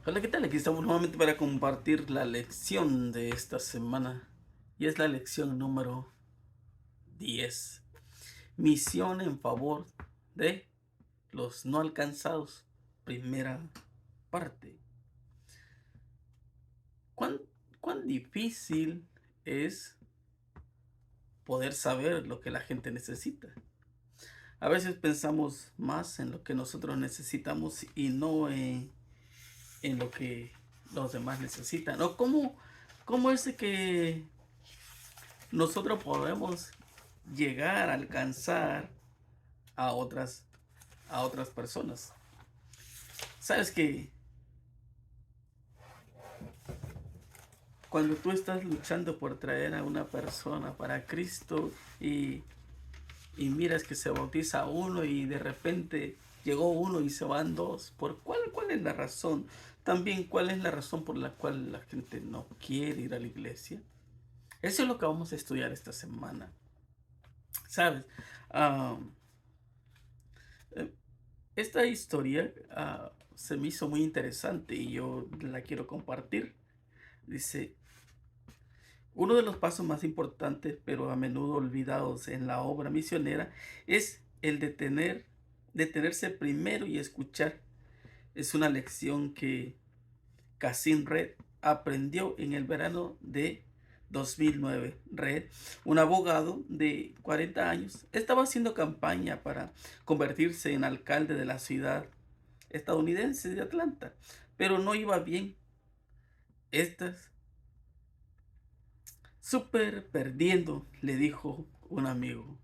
Hola, ¿qué tal? Aquí estamos nuevamente para compartir la lección de esta semana. Y es la lección número 10. Misión en favor de los no alcanzados. Primera parte. ¿Cuán, cuán difícil es poder saber lo que la gente necesita? A veces pensamos más en lo que nosotros necesitamos y no en lo que los demás necesitan. ¿O cómo es de que nosotros podemos llegar a alcanzar a otras personas? Sabes que cuando tú estás luchando por traer a una persona para Cristo y, y miras que se bautiza uno y de repente llegó uno y se van dos, ¿cuál es la razón? También, ¿cuál es la razón por la cual la gente no quiere ir a la iglesia? Eso es lo que vamos a estudiar esta semana. ¿Sabes? Ah, eh, Esta historia se me hizo muy interesante y yo la quiero compartir. Dice, uno de los pasos más importantes, pero a menudo olvidados en la obra misionera, es el detenerse primero y escuchar. Es una lección que Cassim Red aprendió en el verano de 2009. Red, un abogado de 40 años, estaba haciendo campaña para convertirse en alcalde de la ciudad estadounidense de Atlanta, pero no iba bien. Estás súper perdiendo, le dijo un amigo.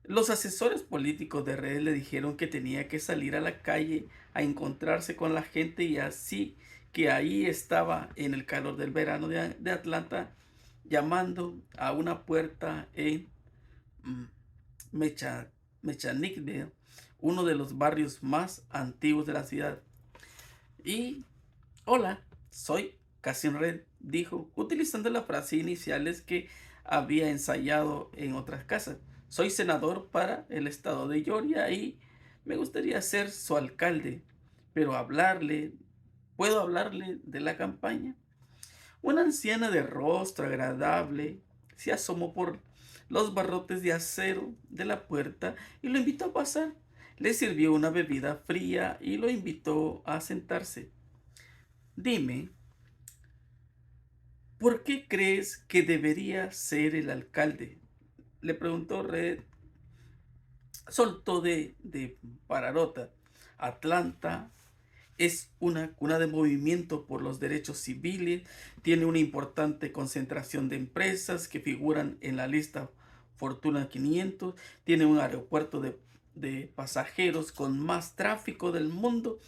Los asesores políticos de Red le dijeron que tenía que salir a la calle a encontrarse con la gente y así que ahí estaba en el calor del verano de Atlanta llamando a una puerta en mm, Mecha, Mechanicsville, uno de los barrios más antiguos de la ciudad. Y hola, soy Cassim Red, dijo, utilizando las frases iniciales que había ensayado en otras casas. Soy senador para el estado de Georgia y me gustaría ser su alcalde, pero ¿puedo hablarle de la campaña? Una anciana de rostro agradable se asomó por los barrotes de acero de la puerta y lo invitó a pasar. Le sirvió una bebida fría y lo invitó a sentarse. Dime, ¿por qué crees que debería ser el alcalde? Le preguntó Red. Soltó de pararota. Atlanta es una cuna de movimiento por los derechos civiles, tiene una importante concentración de empresas que figuran en la lista Fortuna 500, tiene un aeropuerto de pasajeros con más tráfico del mundo,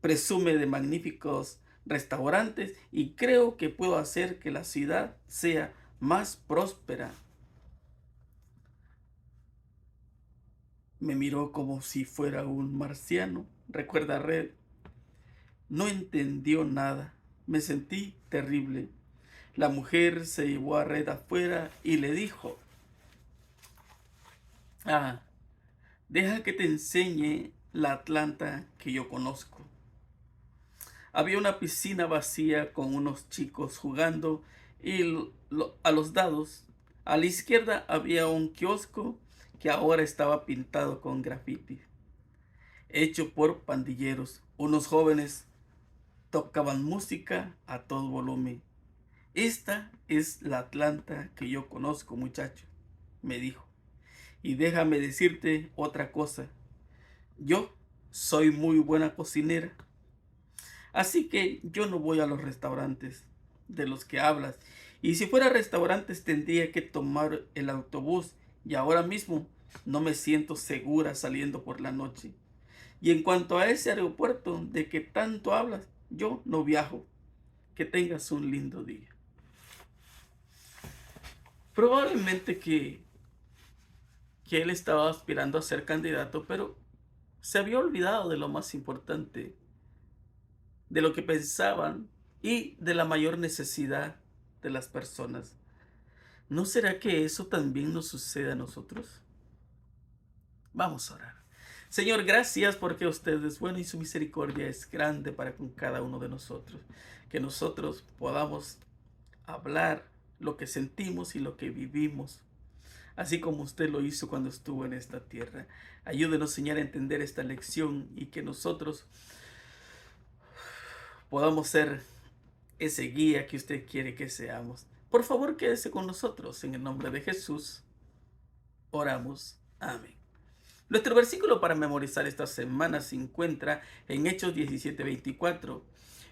presume de magníficos restaurantes y creo que puedo hacer que la ciudad sea más próspera. Me miró como si fuera un marciano, recuerda Red. No entendió nada. Me sentí terrible. La mujer se llevó a Red afuera y le dijo, ah, deja que te enseñe la Atlanta que yo conozco. Había una piscina vacía con unos chicos jugando a los dados. A la izquierda había un kiosco que ahora estaba pintado con graffiti, hecho por pandilleros. Unos jóvenes tocaban música a todo volumen. Esta es la Atlanta que yo conozco, muchacho, me dijo. Y déjame decirte otra cosa. Yo soy muy buena cocinera. Así que yo no voy a los restaurantes de los que hablas. Y si fuera a restaurantes tendría que tomar el autobús. Y ahora mismo no me siento segura saliendo por la noche. Y en cuanto a ese aeropuerto de que tanto hablas, yo no viajo. Que tengas un lindo día. Probablemente que él estaba aspirando a ser candidato, pero se había olvidado de lo más importante, de lo que pensaban y de la mayor necesidad de las personas. ¿No será que eso también nos sucede a nosotros? Vamos a orar. Señor, gracias porque usted es bueno y su misericordia es grande para con cada uno de nosotros. Que nosotros podamos hablar lo que sentimos y lo que vivimos, así como usted lo hizo cuando estuvo en esta tierra. Ayúdenos, Señor, a entender esta lección y que nosotros podamos ser ese guía que usted quiere que seamos. Por favor, quédese con nosotros. En el nombre de Jesús, oramos. Amén. Nuestro versículo para memorizar esta semana se encuentra en Hechos 17:24.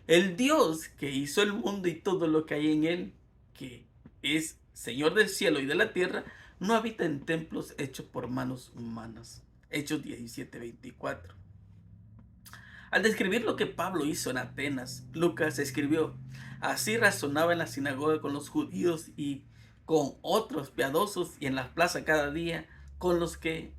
El Dios que hizo el mundo y todo lo que hay en él, que es Señor del cielo y de la tierra, no habita en templos hechos por manos humanas. Hechos 17:24. Al describir lo que Pablo hizo en Atenas, Lucas escribió: así razonaba en la sinagoga con los judíos y con otros piadosos y en la plaza cada día con los que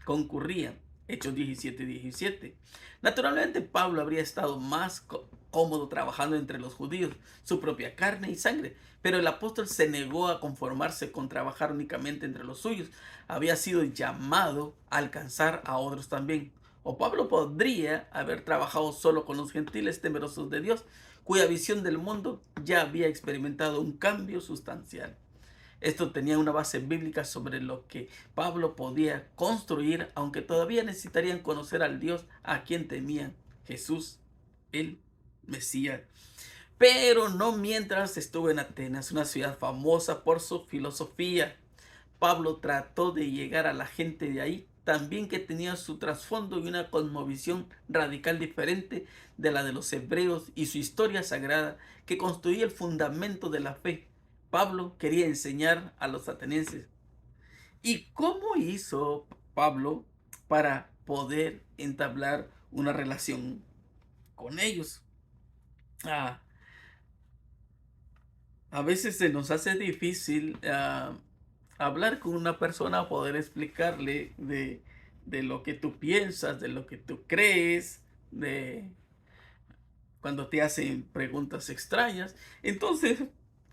concurrían. Hechos 17:17. Naturalmente Pablo habría estado más cómodo trabajando entre los judíos, su propia carne y sangre, pero el apóstol se negó a conformarse con trabajar únicamente entre los suyos. Había sido llamado a alcanzar a otros también. O Pablo podría haber trabajado solo con los gentiles temerosos de Dios, cuya visión del mundo ya había experimentado un cambio sustancial. Esto tenía una base bíblica sobre lo que Pablo podía construir, aunque todavía necesitarían conocer al Dios a quien temían, Jesús, el Mesías. Pero no mientras estuvo en Atenas, una ciudad famosa por su filosofía. Pablo trató de llegar a la gente de ahí, también que tenía su trasfondo y una cosmovisión radical diferente de la de los hebreos y su historia sagrada que constituía el fundamento de la fe. Pablo quería enseñar a los atenienses. ¿Y cómo hizo Pablo para poder entablar una relación con ellos? Ah, a veces se nos hace difícil hablar con una persona, poder explicarle de lo que tú piensas, de lo que tú crees, de cuando te hacen preguntas extrañas. Entonces,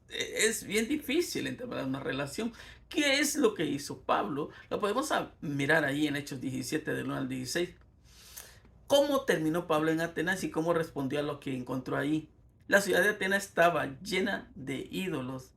es bien difícil entablar una relación. ¿Qué es lo que hizo Pablo? Lo podemos mirar ahí en Hechos 17, del 1 al 16. ¿Cómo terminó Pablo en Atenas y cómo respondió a lo que encontró ahí? La ciudad de Atenas estaba llena de ídolos.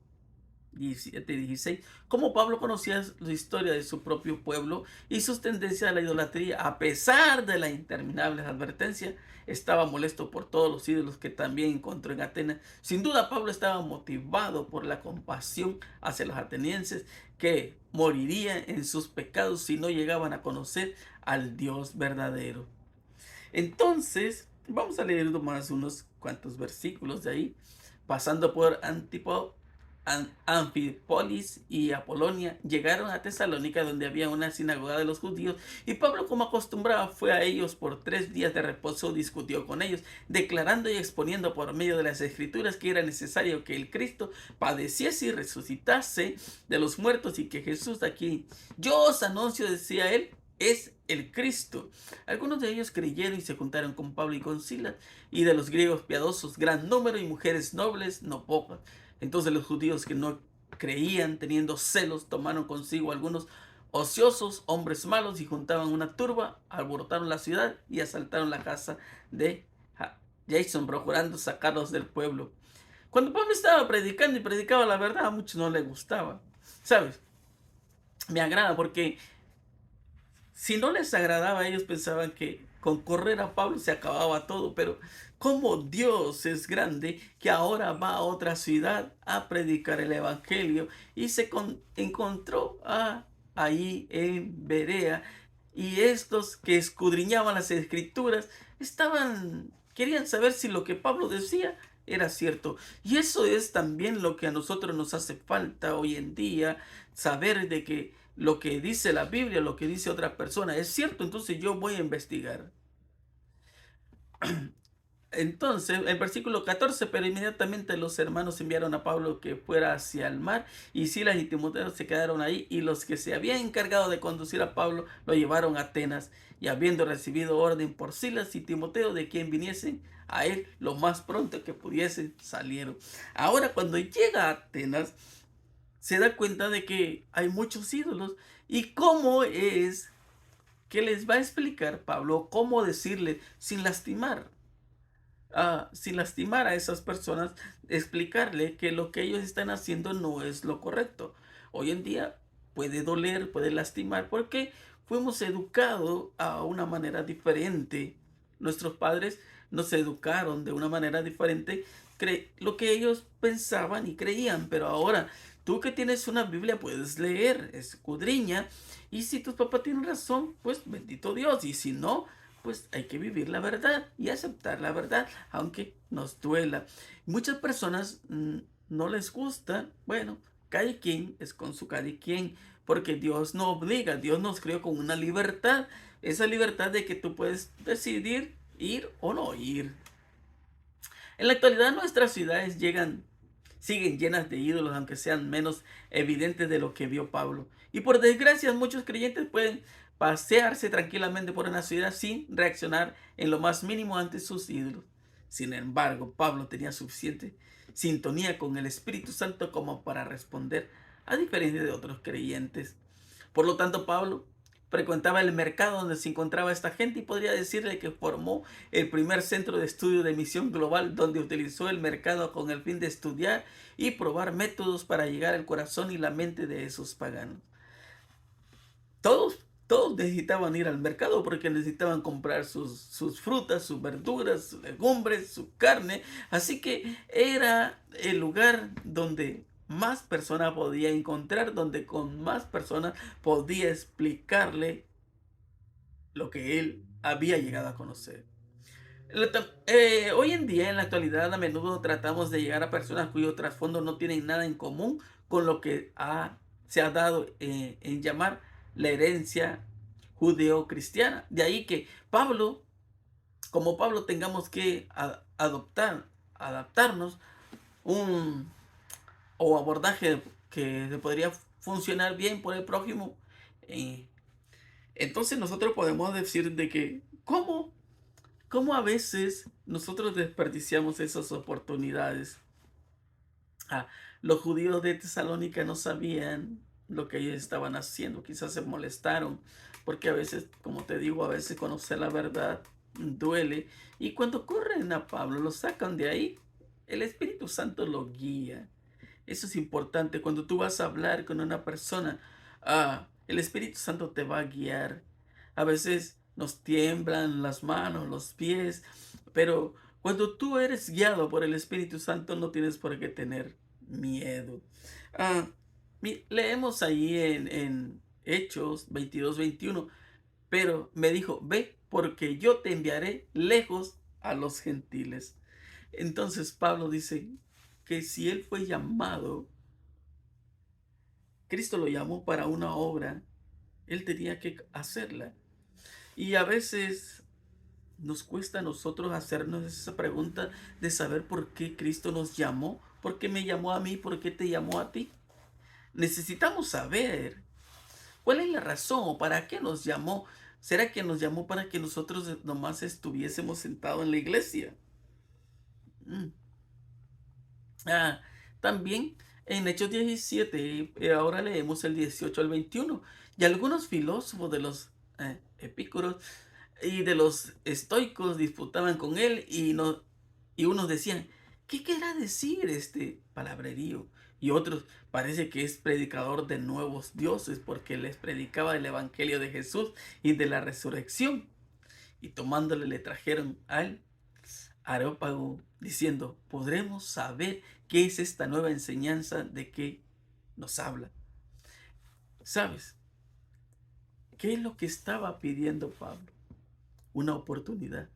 17:16. Como Pablo conocía la historia de su propio pueblo y sus tendencias a la idolatría, a pesar de las interminables advertencias, estaba molesto por todos los ídolos que también encontró en Atenas. Sin duda, Pablo estaba motivado por la compasión hacia los atenienses que morirían en sus pecados si no llegaban a conocer al Dios verdadero. Entonces, vamos a leer más unos cuantos versículos de ahí, pasando por Anfípolis y Apolonia, llegaron a Tesalónica, donde había una sinagoga de los judíos, y Pablo, como acostumbraba, fue a ellos por 3 días de reposo, discutió con ellos, declarando y exponiendo por medio de las escrituras que era necesario que el Cristo padeciese y resucitase de los muertos, y que Jesús, aquí yo os anuncio, decía él, es el Cristo. Algunos de ellos creyeron y se juntaron con Pablo y con Silas, y de los griegos piadosos gran número, y mujeres nobles no pocas. Entonces los judíos que no creían, teniendo celos, tomaron consigo algunos ociosos hombres malos y juntaban una turba, alborotaron la ciudad y asaltaron la casa de Jason, procurando sacarlos del pueblo. Cuando Pablo estaba predicando y predicaba la verdad, a muchos no les gustaba. ¿Sabes? Me agrada porque si no les agradaba, ellos pensaban que con correr a Pablo se acababa todo, pero como Dios es grande, que ahora va a otra ciudad a predicar el evangelio y se encontró ahí en Berea, y estos que escudriñaban las escrituras querían saber si lo que Pablo decía era cierto. Y eso es también lo que a nosotros nos hace falta hoy en día, saber de que lo que dice la Biblia, lo que dice otra persona es cierto, entonces yo voy a investigar. Entonces, el versículo 14, pero inmediatamente los hermanos enviaron a Pablo que fuera hacia el mar, y Silas y Timoteo se quedaron ahí, y los que se habían encargado de conducir a Pablo lo llevaron a Atenas, y habiendo recibido orden por Silas y Timoteo de quien viniesen a él lo más pronto que pudiesen, salieron. Ahora, cuando llega a Atenas, se da cuenta de que hay muchos ídolos, y cómo es que les va a explicar Pablo cómo decirle sin lastimar a esas personas, explicarle que lo que ellos están haciendo no es lo correcto. Hoy en día puede doler, puede lastimar, porque fuimos educados a una manera diferente. Nuestros padres nos educaron de una manera diferente, lo que ellos pensaban y creían, pero ahora tú que tienes una Biblia puedes leer, escudriña, y si tus papás tienen razón, pues bendito Dios, y si no, pues hay que vivir la verdad y aceptar la verdad, aunque nos duela. Muchas personas no les gusta, bueno, cada quien es con su cada quien, porque Dios no obliga, Dios nos creó con una libertad, esa libertad de que tú puedes decidir ir o no ir. En la actualidad nuestras ciudades siguen llenas de ídolos, aunque sean menos evidentes de lo que vio Pablo. Y por desgracia, muchos creyentes pueden pasearse tranquilamente por una ciudad sin reaccionar en lo más mínimo ante sus ídolos. Sin embargo, Pablo tenía suficiente sintonía con el Espíritu Santo como para responder, a diferencia de otros creyentes. Por lo tanto, Pablo frecuentaba el mercado donde se encontraba esta gente y podría decirle que formó el primer centro de estudio de misión global donde utilizó el mercado con el fin de estudiar y probar métodos para llegar al corazón y la mente de esos paganos. Todos necesitaban ir al mercado porque necesitaban comprar sus frutas, sus verduras, sus legumbres, su carne. Así que era el lugar donde más personas podía encontrar, donde con más personas podía explicarle lo que él había llegado a conocer. Hoy en día, en la actualidad, a menudo tratamos de llegar a personas cuyo trasfondo no tienen nada en común con lo que se ha dado en llamar la herencia judeo-cristiana. De ahí que como Pablo, tengamos que adaptarnos un o abordaje que podría funcionar bien por el prójimo. eh, entonces nosotros podemos decir de que, ¿cómo a veces nosotros desperdiciamos esas oportunidades? Ah, los judíos de Tesalónica no sabían lo que ellos estaban haciendo, quizás se molestaron, porque a veces, como te digo, a veces conocer la verdad duele, y cuando corren a Pablo, lo sacan de ahí, el Espíritu Santo lo guía. Eso es importante, cuando tú vas a hablar con una persona, el Espíritu Santo te va a guiar. A veces nos tiemblan las manos, los pies, pero cuando tú eres guiado por el Espíritu Santo no tienes por qué tener miedo. Ah, leemos ahí en Hechos 22-21, pero me dijo, ve, porque yo te enviaré lejos a los gentiles. Entonces Pablo dice que si él fue llamado, Cristo lo llamó para una obra, él tenía que hacerla. Y a veces nos cuesta a nosotros hacernos esa pregunta de saber por qué Cristo nos llamó, por qué me llamó a mí, por qué te llamó a ti. Necesitamos saber cuál es la razón o para qué nos llamó. ¿Será que nos llamó para que nosotros nomás estuviésemos sentados en la iglesia? Mm. Ah, También en Hechos 17, ahora leemos el 18 al 21, y algunos filósofos de los epícuros y de los estoicos disputaban con él y unos decían, ¿qué querrá decir este palabrerío? Y otros, parece que es predicador de nuevos dioses porque les predicaba el evangelio de Jesús y de la resurrección. Y tomándole le trajeron al Areópago diciendo, ¿podremos saber qué es esta nueva enseñanza de que nos habla? ¿Sabes? ¿Qué es lo que estaba pidiendo Pablo? Una oportunidad.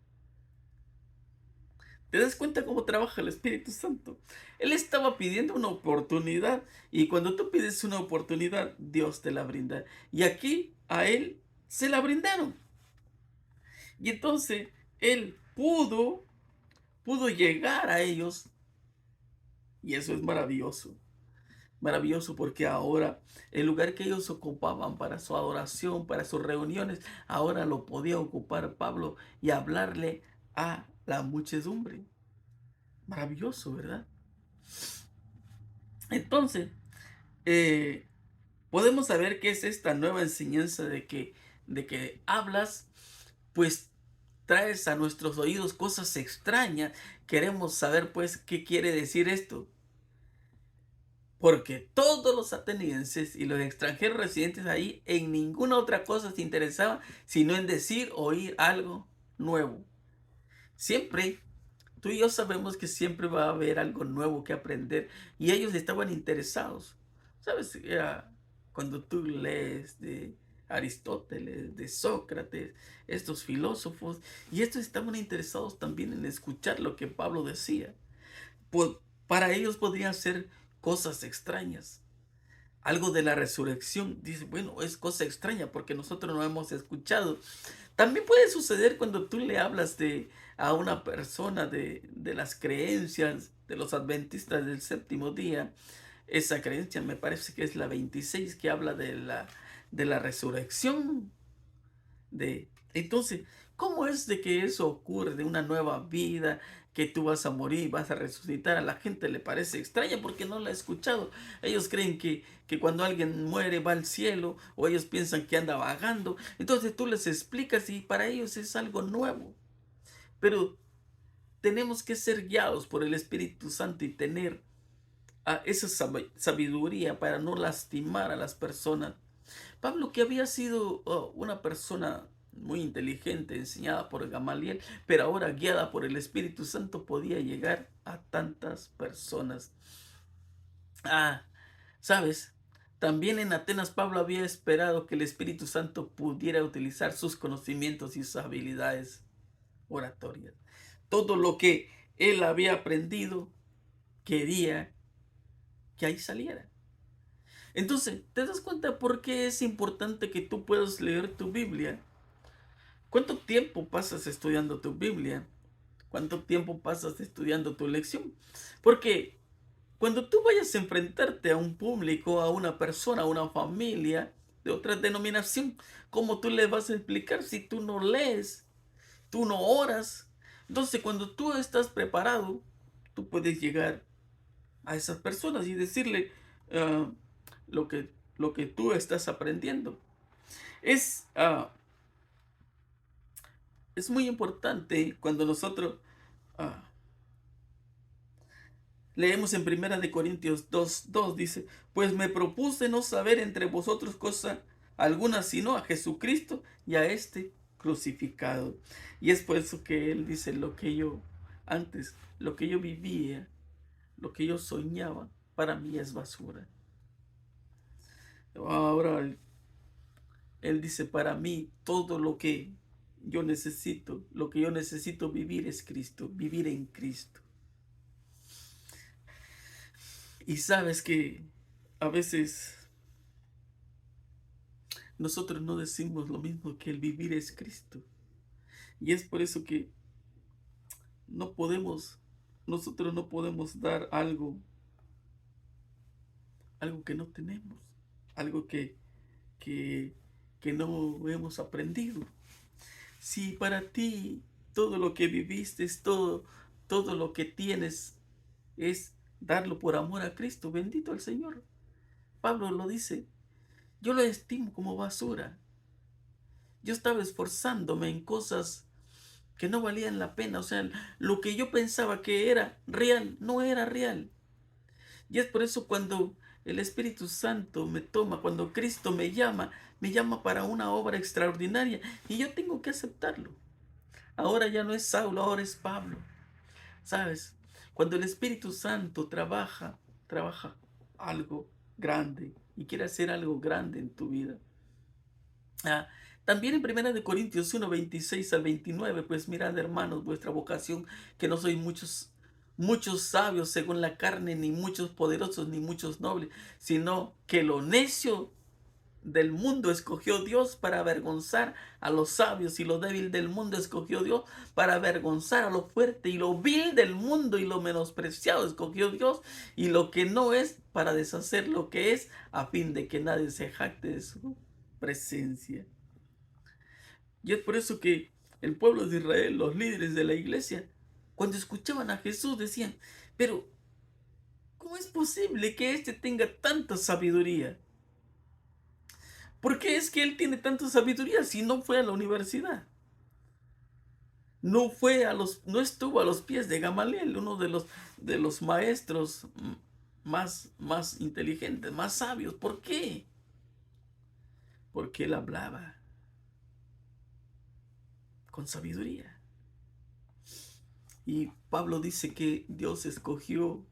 ¿Te das cuenta cómo trabaja el Espíritu Santo? Él estaba pidiendo una oportunidad y cuando tú pides una oportunidad, Dios te la brinda. Y aquí a él se la brindaron. Y entonces él pudo llegar a ellos y eso es maravilloso. Maravilloso porque ahora el lugar que ellos ocupaban para su adoración, para sus reuniones, ahora lo podía ocupar Pablo y hablarle a la muchedumbre. Maravilloso, ¿verdad? Entonces, podemos saber qué es esta nueva enseñanza de que de que hablas, pues traes a nuestros oídos cosas extrañas. Queremos saber pues qué quiere decir esto. Porque todos los atenienses y los extranjeros residentes ahí en ninguna otra cosa se interesaban sino en decir, oír algo nuevo. Siempre, tú y yo sabemos que siempre va a haber algo nuevo que aprender y ellos estaban interesados. ¿Sabes? Cuando tú lees de Aristóteles, de Sócrates, estos filósofos, y estos estaban interesados también en escuchar lo que Pablo decía. Pues para ellos podrían ser cosas extrañas. Algo de la resurrección, dice, bueno, es cosa extraña porque nosotros no hemos escuchado. También puede suceder cuando tú le hablas a una persona de las creencias de los adventistas del séptimo día. Esa creencia me parece que es la 26 que habla de la resurrección. Entonces, ¿cómo es de que eso ocurre, de una nueva vida, que tú vas a morir, vas a resucitar? A la gente le parece extraña porque no la ha escuchado. Ellos creen que cuando alguien muere va al cielo, o ellos piensan que anda vagando. Entonces tú les explicas y para ellos es algo nuevo. Pero tenemos que ser guiados por el Espíritu Santo y tener esa sabiduría para no lastimar a las personas. Pablo, que había sido una persona muy inteligente, enseñada por Gamaliel, pero ahora guiada por el Espíritu Santo, podía llegar a tantas personas. ¿Sabes? También en Atenas Pablo había esperado que el Espíritu Santo pudiera utilizar sus conocimientos y sus habilidades oratorias. Todo lo que él había aprendido, quería que ahí saliera. Entonces, ¿te das cuenta por qué es importante que tú puedas leer tu Biblia? ¿Cuánto tiempo pasas estudiando tu Biblia? ¿Cuánto tiempo pasas estudiando tu lección? Porque cuando tú vayas a enfrentarte a un público, a una persona, a una familia de otra denominación, ¿cómo tú le vas a explicar si tú no lees, tú no oras? Entonces, cuando tú estás preparado, tú puedes llegar a esas personas y decirle ah, lo que tú estás aprendiendo. Es, ah, es muy importante cuando nosotros ah, leemos en Primera de Corintios 2:2, dice, pues me propuse no saber entre vosotros cosa alguna sino a Jesucristo y a este crucificado. Y es por eso que él dice, lo que yo vivía, lo que yo soñaba, para mí es basura. Ahora él dice, para mí todo lo que yo necesito vivir es Cristo, vivir en Cristo. Y sabes que a veces nosotros no decimos lo mismo, que el vivir es Cristo. Y es por eso que no podemos, nosotros no podemos dar algo que no tenemos, algo que, que no hemos aprendido. Si para ti todo lo que viviste, todo lo que tienes es darlo por amor a Cristo, bendito el Señor. Pablo lo dice, yo lo estimo como basura. Yo estaba esforzándome en cosas que no valían la pena. O sea, lo que yo pensaba que era real, no era real. Y es por eso cuando el Espíritu Santo me toma, cuando Cristo me llama para una obra extraordinaria y yo tengo que aceptarlo. Ahora ya no es Saulo, ahora es Pablo. ¿Sabes? Cuando el Espíritu Santo trabaja algo grande y quiere hacer algo grande en tu vida. Ah, también en Primera de Corintios 1:26 al 29, pues mirad, hermanos, vuestra vocación, que no sois muchos sabios según la carne, ni muchos poderosos, ni muchos nobles, sino que lo necio del mundo escogió Dios para avergonzar a los sabios, y lo débil del mundo escogió Dios para avergonzar a lo fuerte, y lo vil del mundo y lo menospreciado escogió Dios, y lo que no es para deshacer lo que es, a fin de que nadie se jacte de su presencia. Y es por eso que el pueblo de Israel, los líderes de la iglesia, cuando escuchaban a Jesús decían, pero ¿cómo es posible que éste tenga tanta sabiduría? ¿Por qué es que él tiene tanta sabiduría si no fue a la universidad? No estuvo a los pies de Gamaliel, uno de los maestros más inteligentes, más sabios. ¿Por qué? Porque él hablaba con sabiduría. Y Pablo dice que Dios escogió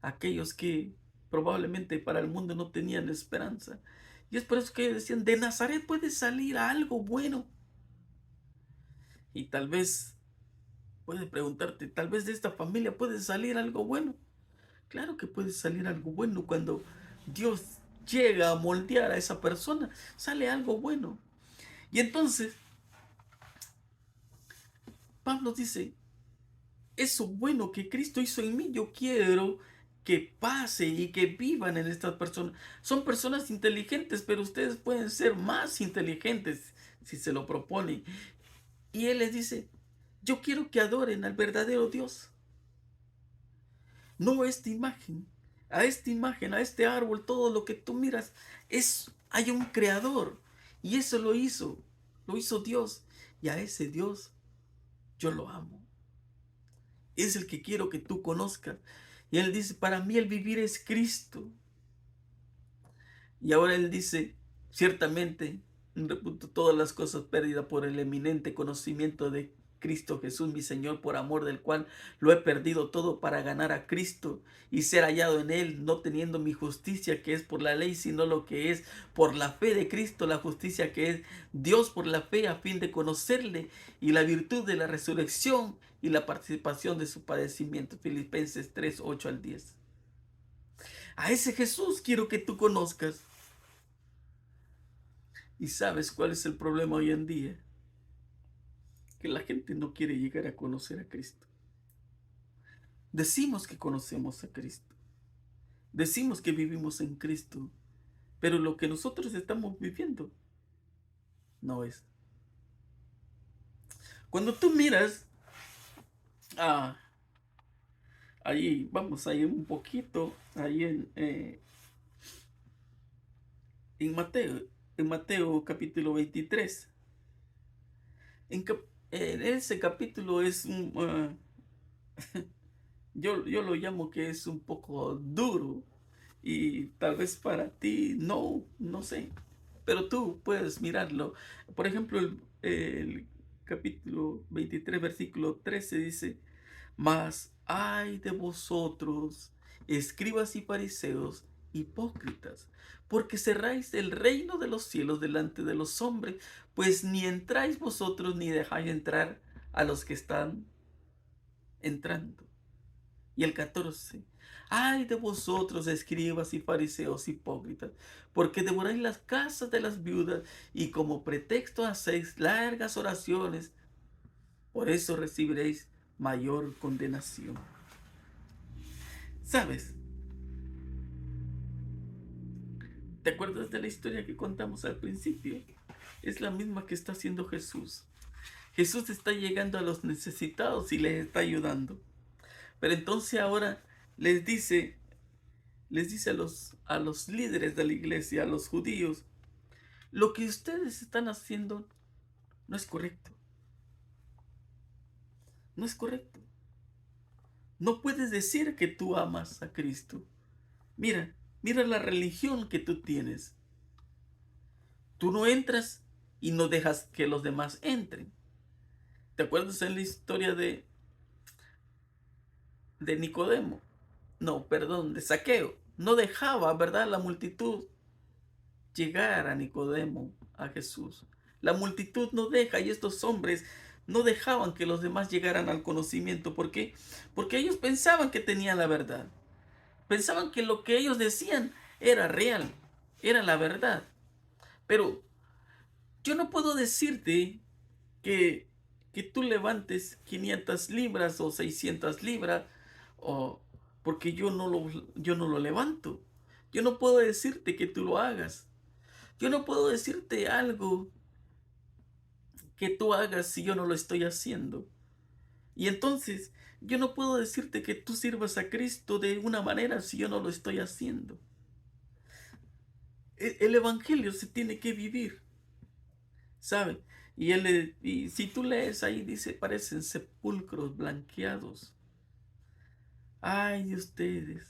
a aquellos que probablemente para el mundo no tenían esperanza. Y es por eso que ellos decían, de Nazaret puede salir algo bueno. Y tal vez puedes preguntarte, tal vez de esta familia puede salir algo bueno. Claro que puede salir algo bueno cuando Dios llega a moldear a esa persona, sale algo bueno. Y entonces Pablo dice, eso bueno que Cristo hizo en mí, yo quiero que pase y que vivan en estas personas. Son personas inteligentes, pero ustedes pueden ser más inteligentes si se lo proponen. Y él les dice, yo quiero que adoren al verdadero Dios. No esta imagen, a este árbol, todo lo que tú miras, hay un creador. Y eso lo hizo Dios. Y a ese Dios yo lo amo. Es el que quiero que tú conozcas. Y él dice, para mí el vivir es Cristo. Y ahora él dice, ciertamente, reputo todas las cosas perdidas por el eminente conocimiento de Cristo Jesús, mi Señor, por amor del cual lo he perdido todo para ganar a Cristo y ser hallado en él, no teniendo mi justicia que es por la ley, sino lo que es por la fe de Cristo, la justicia que es Dios por la fe, a fin de conocerle y la virtud de la resurrección y la participación de su padecimiento. Filipenses 3, 8 al 10. A ese Jesús quiero que tú conozcas. ¿Y sabes cuál es el problema hoy en día? Que la gente no quiere llegar a conocer a Cristo. Decimos que conocemos a Cristo. Decimos que vivimos en Cristo. Pero lo que nosotros estamos viviendo no es. Cuando tú miras, ah, ahí, vamos a ir un poquito, ahí en Mateo, en Mateo capítulo 23. En, en ese capítulo es yo lo llamo que es un poco duro y tal vez para ti no sé, pero tú puedes mirarlo. Por ejemplo, el capítulo 23 versículo 13 dice, mas ay de vosotros, escribas y fariseos, hipócritas, porque cerráis el reino de los cielos delante de los hombres, pues ni entráis vosotros ni dejáis entrar a los que están entrando. Y el 14, ay de vosotros, escribas y fariseos hipócritas, porque devoráis las casas de las viudas y como pretexto hacéis largas oraciones, por eso recibiréis mayor condenación. ¿Sabes? ¿Te acuerdas de la historia que contamos al principio? Es la misma que está haciendo Jesús. Jesús está llegando a los necesitados y les está ayudando. Pero entonces ahora les dice a los líderes de la iglesia, a los judíos, lo que ustedes están haciendo no es correcto. No es correcto. No puedes decir que tú amas a Cristo. Mira la religión que tú tienes. Tú no entras y no dejas que los demás entren. ¿Te acuerdas en la historia de Nicodemo? No, perdón, de Zaqueo. No dejaba, ¿verdad?, la multitud llegar a Nicodemo, a Jesús. La multitud no deja y estos hombres no dejaban que los demás llegaran al conocimiento. ¿Por qué? Porque ellos pensaban que tenían la verdad. Pensaban que lo que ellos decían era real, era la verdad. Pero yo no puedo decirte que, que tú levantes 500 libras o 600 libras o porque yo no lo levanto. Yo no puedo decirte que tú lo hagas. Yo no puedo decirte algo que tú hagas si yo no lo estoy haciendo. Y entonces yo no puedo decirte que tú sirvas a Cristo de una manera si yo no lo estoy haciendo. El evangelio se tiene que vivir, ¿sabe? Y si tú lees ahí, dice, parecen sepulcros blanqueados. Ay de ustedes.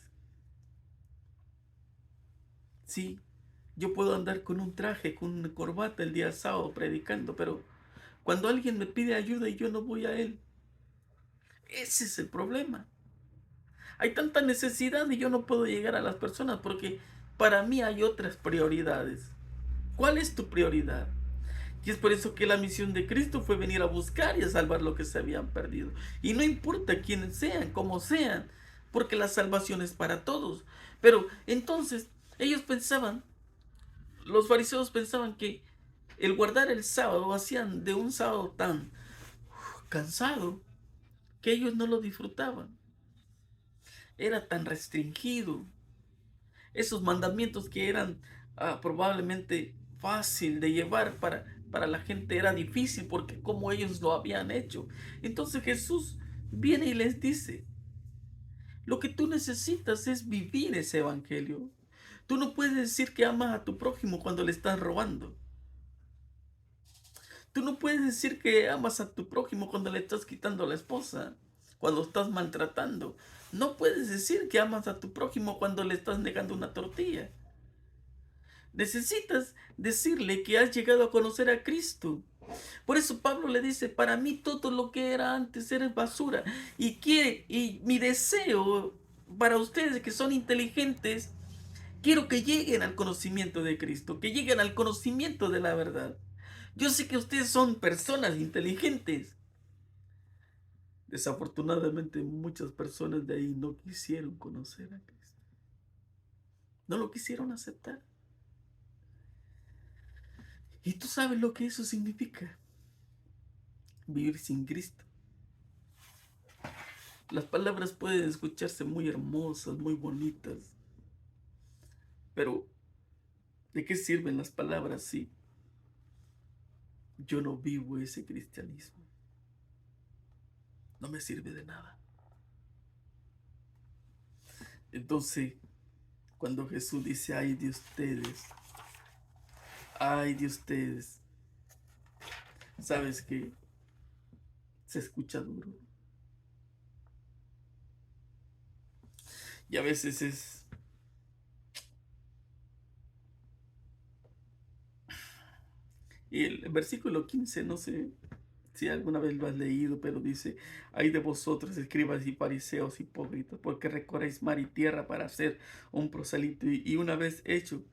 Sí, yo puedo andar con un traje, con una corbata el día sábado predicando, pero cuando alguien me pide ayuda y yo no voy a él, ese es el problema. Hay tanta necesidad y yo no puedo llegar a las personas porque para mí hay otras prioridades. ¿Cuál es tu prioridad? Y es por eso que la misión de Cristo fue venir a buscar y a salvar lo que se habían perdido. Y no importa quiénes sean, cómo sean, porque la salvación es para todos. Pero entonces ellos pensaban, los fariseos pensaban que el guardar el sábado hacían de un sábado tan cansado que ellos no lo disfrutaban. Era tan restringido. Esos mandamientos que eran probablemente fácil de llevar para la gente era difícil porque como ellos lo habían hecho. Entonces Jesús viene y les dice, lo que tú necesitas es vivir ese evangelio. Tú no puedes decir que amas a tu prójimo cuando le estás robando. Tú no puedes decir que amas a tu prójimo cuando le estás quitando a la esposa, cuando estás maltratando. No puedes decir que amas a tu prójimo cuando le estás negando una tortilla. Necesitas decirle que has llegado a conocer a Cristo. Por eso Pablo le dice, para mí todo lo que era antes era basura. Y mi deseo para ustedes que son inteligentes, quiero que lleguen al conocimiento de Cristo, que lleguen al conocimiento de la verdad. Yo sé que ustedes son personas inteligentes. Desafortunadamente muchas personas de ahí no quisieron conocer a Cristo. No lo quisieron aceptar. Y tú sabes lo que eso significa. Vivir sin Cristo. Las palabras pueden escucharse muy hermosas, muy bonitas. Pero, ¿de qué sirven las palabras si yo no vivo ese cristianismo? No me sirve de nada. Entonces, cuando Jesús dice, ay de ustedes, sabes que se escucha duro. Y a veces es... Y el versículo 15, no sé si alguna vez lo has leído, pero dice, ay de vosotros, escribas y fariseos hipócritas, porque recorréis mar y tierra para hacer un prosélito, y una vez hecho,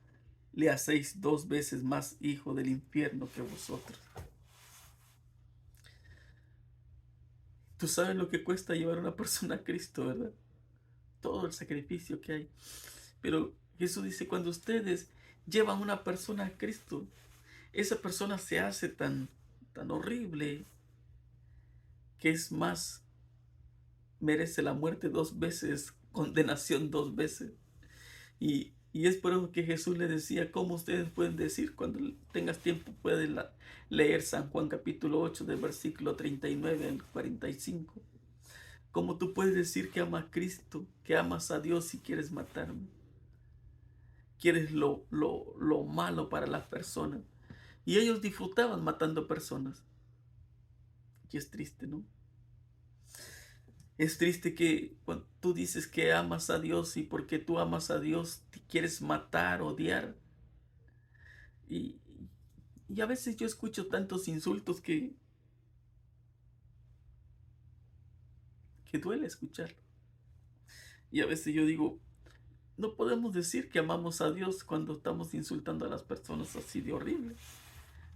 le hacéis 2 veces más hijo del infierno que vosotros. Tú sabes lo que cuesta llevar a una persona a Cristo, ¿verdad? Todo el sacrificio que hay. Pero Jesús dice, cuando ustedes llevan a una persona a Cristo, esa persona se hace tan horrible que es más, merece la muerte 2 veces, condenación 2 veces. Y es por eso que Jesús le decía, ¿cómo ustedes pueden decir? Cuando tengas tiempo puedes leer San Juan capítulo 8 del versículo 39 al 45. ¿Cómo tú puedes decir que amas a Cristo, que amas a Dios si quieres matarme? Quieres lo malo para las personas. Y ellos disfrutaban matando personas. Y es triste, ¿no? Es triste que cuando tú dices que amas a Dios y porque tú amas a Dios te quieres matar, odiar. Y, y a veces yo escucho tantos insultos que duele escucharlo. Y a veces yo digo, no podemos decir que amamos a Dios cuando estamos insultando a las personas así de horrible.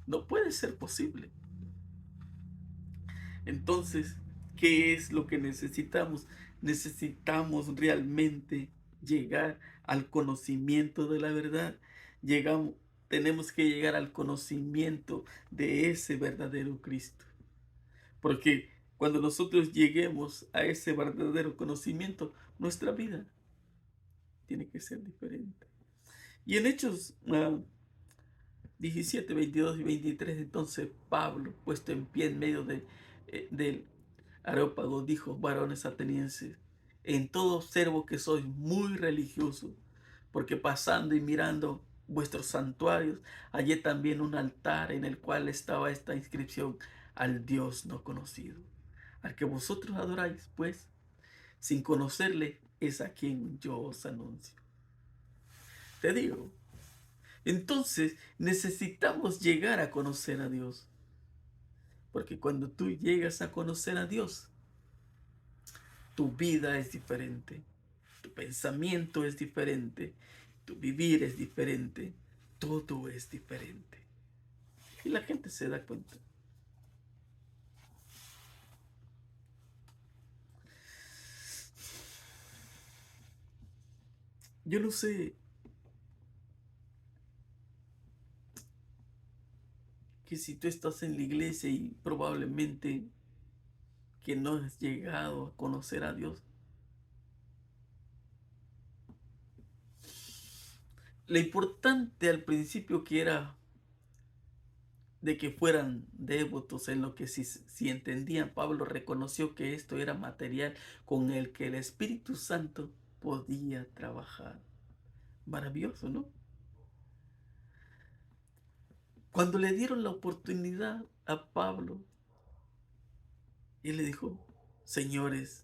No puede ser posible. Entonces, ¿qué es lo que necesitamos? Necesitamos realmente llegar al conocimiento de la verdad. Tenemos que llegar al conocimiento de ese verdadero Cristo. Porque cuando nosotros lleguemos a ese verdadero conocimiento, nuestra vida tiene que ser diferente. Y en Hechos 17, 22 y 23, entonces Pablo, puesto en pie en medio del Areópago, dijo, varones atenienses, en todo observo que sois muy religiosos, porque pasando y mirando vuestros santuarios, hallé también un altar en el cual estaba esta inscripción: al Dios no conocido, al que vosotros adoráis, pues, sin conocerle, es a quien yo os anuncio. Te digo, entonces necesitamos llegar a conocer a Dios, porque cuando tú llegas a conocer a Dios, tu vida es diferente, tu pensamiento es diferente, tu vivir es diferente, todo es diferente. Y la gente se da cuenta. Yo no sé que si tú estás en la iglesia y probablemente que no has llegado a conocer a Dios, lo importante al principio que era de que fueran devotos en lo que si entendían, Pablo reconoció que esto era material con el que el Espíritu Santo podía trabajar. Maravilloso, ¿no? Cuando le dieron la oportunidad a Pablo, él le dijo: señores,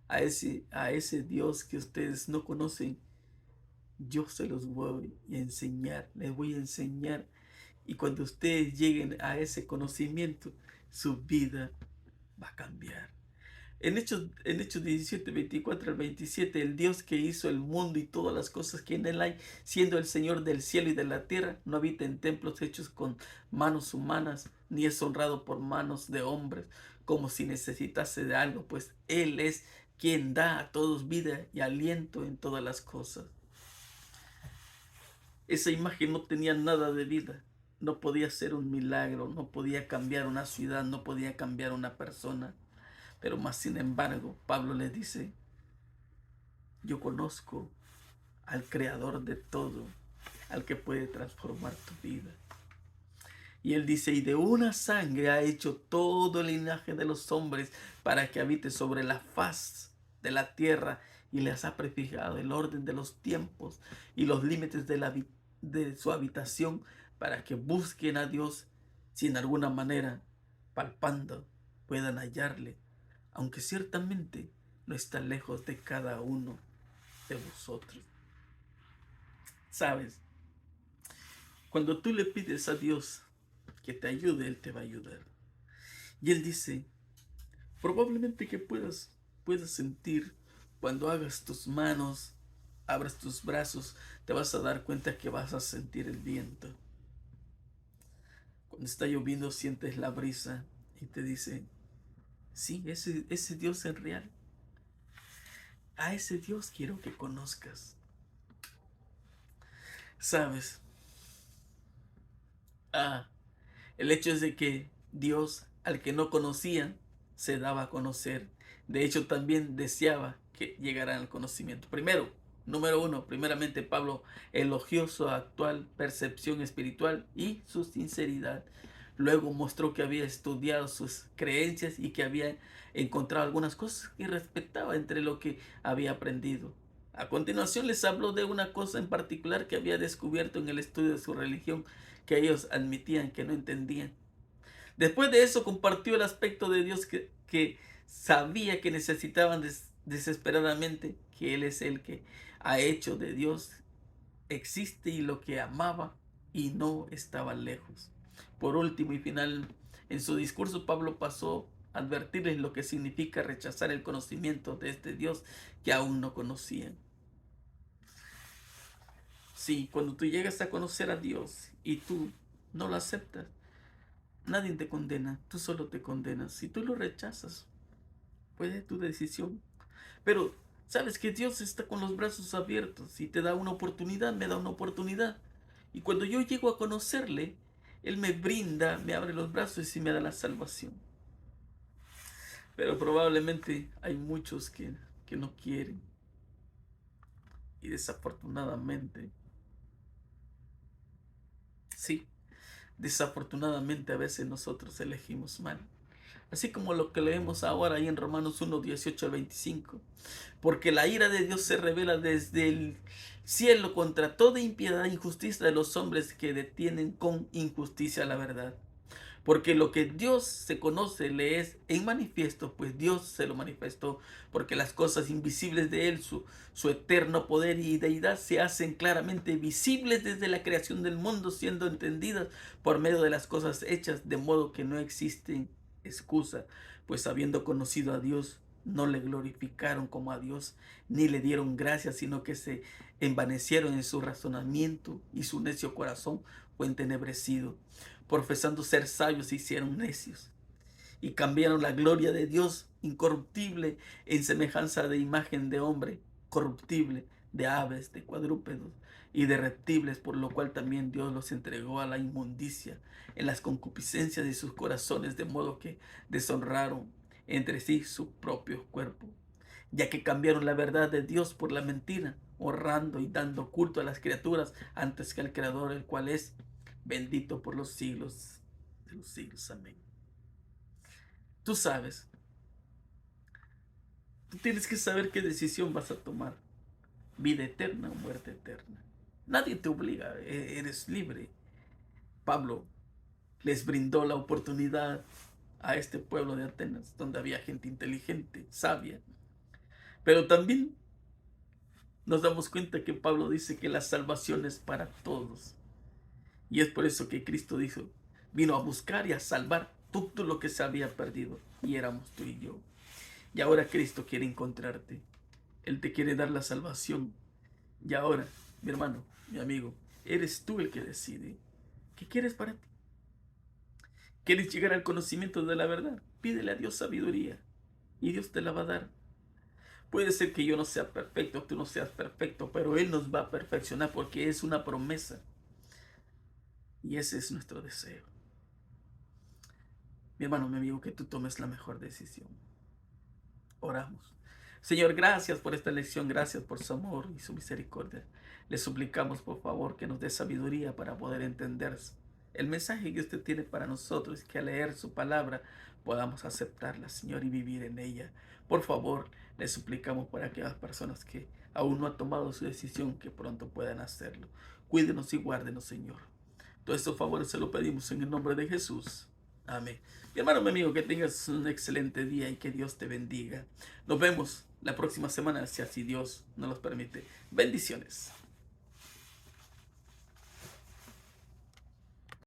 a ese Dios que ustedes no conocen, yo se los voy a enseñar, les voy a enseñar. Y cuando ustedes lleguen a ese conocimiento, su vida va a cambiar. En Hechos 17, 24 al 27, el Dios que hizo el mundo y todas las cosas que en él hay, siendo el Señor del cielo y de la tierra, no habita en templos hechos con manos humanas, ni es honrado por manos de hombres, como si necesitase de algo, pues Él es quien da a todos vida y aliento en todas las cosas. Esa imagen no tenía nada de vida, no podía ser un milagro, no podía cambiar una ciudad, no podía cambiar una persona. Pero más sin embargo, Pablo le dice: yo conozco al creador de todo, al que puede transformar tu vida. Y él dice: y de una sangre ha hecho todo el linaje de los hombres para que habite sobre la faz de la tierra, y les ha prefijado el orden de los tiempos y los límites de su habitación, para que busquen a Dios, si en alguna manera, palpando, puedan hallarle, aunque ciertamente no está lejos de cada uno de vosotros. ¿Sabes? Cuando tú le pides a Dios que te ayude, Él te va a ayudar. Y Él dice, probablemente que puedas sentir cuando hagas tus manos, abras tus brazos, te vas a dar cuenta que vas a sentir el viento. Cuando está lloviendo sientes la brisa y te dice: sí, ese Dios es real. A ese Dios quiero que conozcas. ¿Sabes? El hecho es de que Dios, al que no conocían, se daba a conocer. De hecho, también deseaba que llegaran al conocimiento. Número uno, primeramente Pablo elogió su actual percepción espiritual y su sinceridad. Luego mostró que había estudiado sus creencias y que había encontrado algunas cosas que respetaba entre lo que había aprendido. A continuación les habló de una cosa en particular que había descubierto en el estudio de su religión, que ellos admitían que no entendían. Después de eso compartió el aspecto de Dios que sabía que necesitaban desesperadamente, que Él es el que ha hecho de Dios existe y lo que amaba y no estaba lejos. Por último y final, en su discurso Pablo pasó a advertirles lo que significa rechazar el conocimiento de este Dios que aún no conocían. Sí, cuando tú llegas a conocer a Dios y tú no lo aceptas, nadie te condena, tú solo te condenas. Si tú lo rechazas, pues es tu decisión. Pero sabes que Dios está con los brazos abiertos y te da una oportunidad, me da una oportunidad. Y cuando yo llego a conocerle, Él me brinda, me abre los brazos y me da la salvación. Pero probablemente hay muchos que no quieren. Y desafortunadamente, sí, desafortunadamente a veces nosotros elegimos mal. así como lo que leemos ahora ahí en Romanos 1, 18 al 25. Porque la ira de Dios se revela desde el cielo contra toda impiedad e injusticia de los hombres que detienen con injusticia la verdad. Porque lo que Dios se conoce le es en manifiesto, pues Dios se lo manifestó, porque las cosas invisibles de Él, su eterno poder y deidad, se hacen claramente visibles desde la creación del mundo, siendo entendidas por medio de las cosas hechas, de modo que no existen excusa, pues habiendo conocido a Dios, no le glorificaron como a Dios, ni le dieron gracias, sino que se envanecieron en su razonamiento y su necio corazón fue entenebrecido. Profesando ser sabios, se hicieron necios y cambiaron la gloria de Dios incorruptible en semejanza de imagen de hombre corruptible, de aves, de cuadrúpedos y de reptiles, por lo cual también Dios los entregó a la inmundicia en las concupiscencias de sus corazones, de modo que deshonraron entre sí su propio cuerpo, ya que cambiaron la verdad de Dios por la mentira, honrando y dando culto a las criaturas antes que al Creador, el cual es bendito por los siglos de los siglos. Amén. Tú sabes, tú tienes que saber qué decisión vas a tomar. Vida eterna o muerte eterna. Nadie te obliga, eres libre. Pablo les brindó la oportunidad a este pueblo de Atenas, donde había gente inteligente, sabia. Pero también nos damos cuenta que Pablo dice que la salvación es para todos. Y es por eso que Cristo dijo, vino a buscar y a salvar todo lo que se había perdido. Y éramos tú y yo. Y ahora Cristo quiere encontrarte. Él te quiere dar la salvación. Y ahora, mi hermano, mi amigo, eres tú el que decide. ¿Qué quieres para ti? ¿Quieres llegar al conocimiento de la verdad? Pídele a Dios sabiduría. Y Dios te la va a dar. Puede ser que yo no sea perfecto, tú no seas perfecto, pero Él nos va a perfeccionar porque es una promesa. Y ese es nuestro deseo. Mi hermano, mi amigo, que tú tomes la mejor decisión. Oramos. Señor, gracias por esta lección, gracias por su amor y su misericordia. Le suplicamos, por favor, que nos dé sabiduría para poder entender el mensaje que usted tiene para nosotros, que al leer su palabra podamos aceptarla, Señor, y vivir en ella. Por favor, le suplicamos por aquellas personas que aún no han tomado su decisión, que pronto puedan hacerlo. Cuídenos y guárdenos, Señor. Todos estos favores se lo pedimos en el nombre de Jesús. Amén. Mi hermano, mi amigo, que tengas un excelente día y que Dios te bendiga. Nos vemos la próxima semana, si así Dios nos los permite. Bendiciones.